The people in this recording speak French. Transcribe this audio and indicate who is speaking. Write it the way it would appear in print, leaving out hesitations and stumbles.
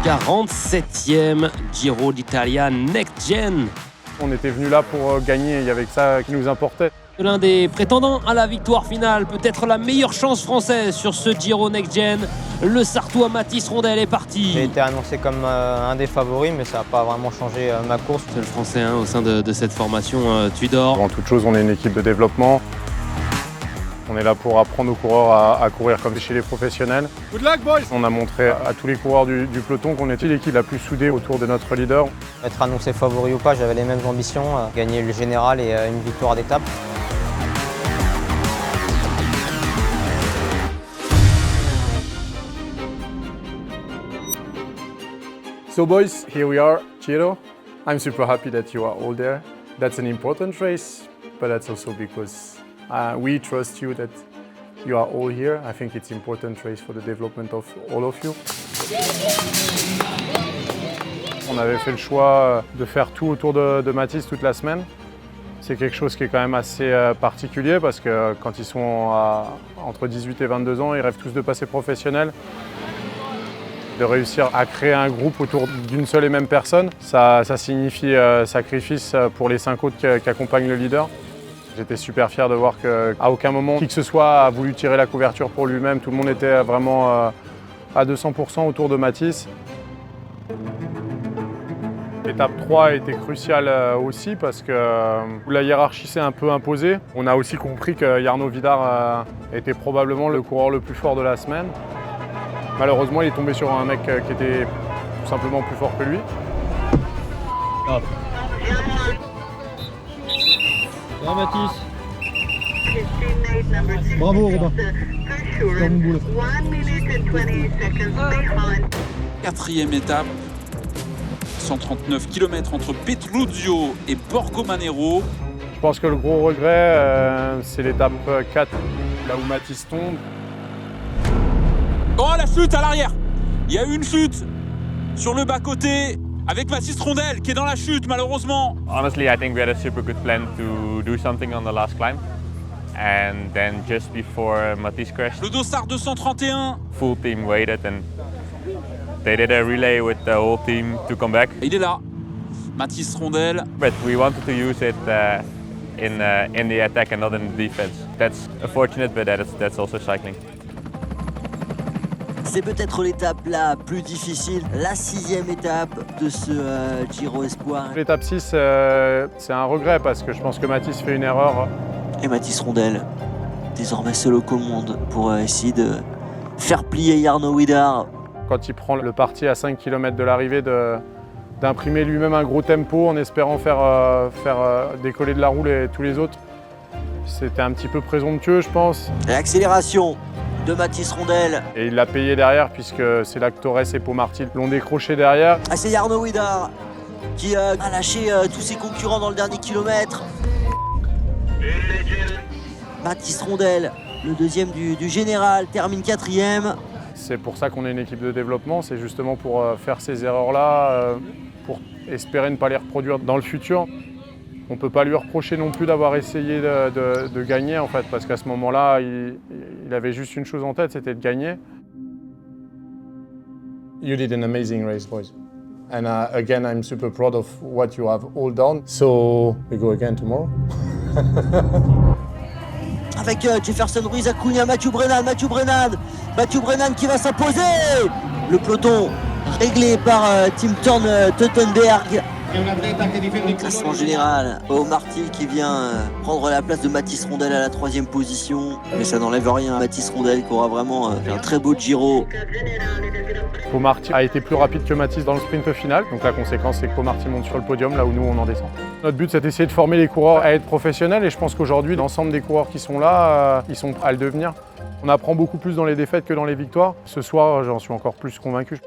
Speaker 1: 47e Giro d'Italia Next Gen.
Speaker 2: On était venu là pour gagner, il y avait que ça qui nous importait.
Speaker 1: L'un des prétendants à la victoire finale, peut-être la meilleure chance française sur ce Giro Next Gen. Le Sartois Mathis Rondel est parti.
Speaker 3: J'ai été annoncé comme un des favoris, mais ça n'a pas vraiment changé ma course.
Speaker 1: Seul Français au sein de cette formation Tudor.
Speaker 2: Avant toute chose, on est une équipe de développement. On est là pour apprendre aux coureurs à courir comme chez les professionnels.
Speaker 4: Good luck, boys!
Speaker 2: On a montré à tous les coureurs du peloton qu'on était l'équipe la plus soudée autour de notre leader.
Speaker 3: Être annoncé favori ou pas, j'avais les mêmes ambitions, gagner le général et une victoire d'étape.
Speaker 2: So boys, here we are, Giro. I'm super happy that you are all there. That's an important race, but that's also because we trust you that you are all here. I think it's an important race for the development of all of you. On avait fait le choix de faire tout autour de Mathis toute la semaine. C'est quelque chose qui est quand même assez particulier parce que quand ils sont entre 18 et 22 ans, ils rêvent tous de passer professionnel. De réussir à créer un groupe autour d'une seule et même personne, ça signifie sacrifice pour les 5 autres qui accompagnent le leader. J'étais super fier de voir qu'à aucun moment, qui que ce soit a voulu tirer la couverture pour lui-même. Tout le monde était vraiment à 200% autour de Mathis. L'étape 3 a été cruciale aussi parce que la hiérarchie s'est un peu imposée. On a aussi compris que Jarno Vidar était probablement le coureur le plus fort de la semaine. Malheureusement, il est tombé sur un mec qui était tout simplement plus fort que lui.
Speaker 4: Hop. Bravo Mathis. Bravo Robin. Dans mon boulot.
Speaker 5: 4e étape, 139 km entre Petruzzo et Borgo Manero.
Speaker 2: Je pense que le gros regret, c'est l'étape 4, là où Mathis tombe.
Speaker 5: Oh, la chute à l'arrière! Il y a eu une chute sur le bas-côté avec Mathis Rondel qui est dans la chute malheureusement.
Speaker 6: Honestly, I think we had a super good plan to do something on the last climb. And then just before Mathis crashed,
Speaker 5: Le Dossard 231.
Speaker 6: full team waited and they did a relay with the whole team to come back.
Speaker 5: Il est là, Mathis Rondel.
Speaker 6: But we wanted to use it in the attack and not in the defense. That's unfortunate, but that's also cycling.
Speaker 7: C'est peut-être l'étape la plus difficile, la 6e étape de ce Giro Espoir.
Speaker 2: L'étape 6, c'est un regret parce que je pense que Mathis fait une erreur.
Speaker 7: Et Mathis Rondel, désormais seul au monde pour essayer de faire plier Jarno Vidar.
Speaker 2: Quand il prend le parti à 5 km de l'arrivée, d'imprimer lui-même un gros tempo en espérant faire décoller de la roue tous les autres. C'était un petit peu présomptueux, je pense.
Speaker 7: L'accélération de Mathis Rondel.
Speaker 2: Et il l'a payé derrière puisque c'est là que Torres et Pomarty l'ont décroché derrière.
Speaker 7: Ah, c'est Jarno Vidar qui a lâché tous ses concurrents dans le dernier kilomètre. Mathis Rondel, le deuxième du général, termine 4e.
Speaker 2: C'est pour ça qu'on est une équipe de développement, c'est justement pour faire ces erreurs-là, pour espérer ne pas les reproduire dans le futur. On ne peut pas lui reprocher non plus d'avoir essayé de gagner en fait, parce qu'à ce moment-là, il avait juste une chose en tête, c'était de gagner. You did an amazing race, boys. And again, I'm super proud of what you have all done. So we go again tomorrow.
Speaker 7: Avec Jefferson Ruiz, Acuna, Mathieu Brennan qui va s'imposer. Le peloton réglé par Tim Thorn Teutenberg. Classement général, Pomarty qui vient prendre la place de Mathis Rondel à la 3e position. Mais ça n'enlève rien à Mathis Rondel qui aura vraiment fait un très beau Giro.
Speaker 2: Pomarty a été plus rapide que Mathis dans le sprint final. Donc la conséquence, c'est que Pomarty monte sur le podium là où nous on en descend. Notre but, c'est d'essayer de former les coureurs à être professionnels et je pense qu'aujourd'hui, l'ensemble des coureurs qui sont là, ils sont à le devenir. On apprend beaucoup plus dans les défaites que dans les victoires. Ce soir, j'en suis encore plus convaincu.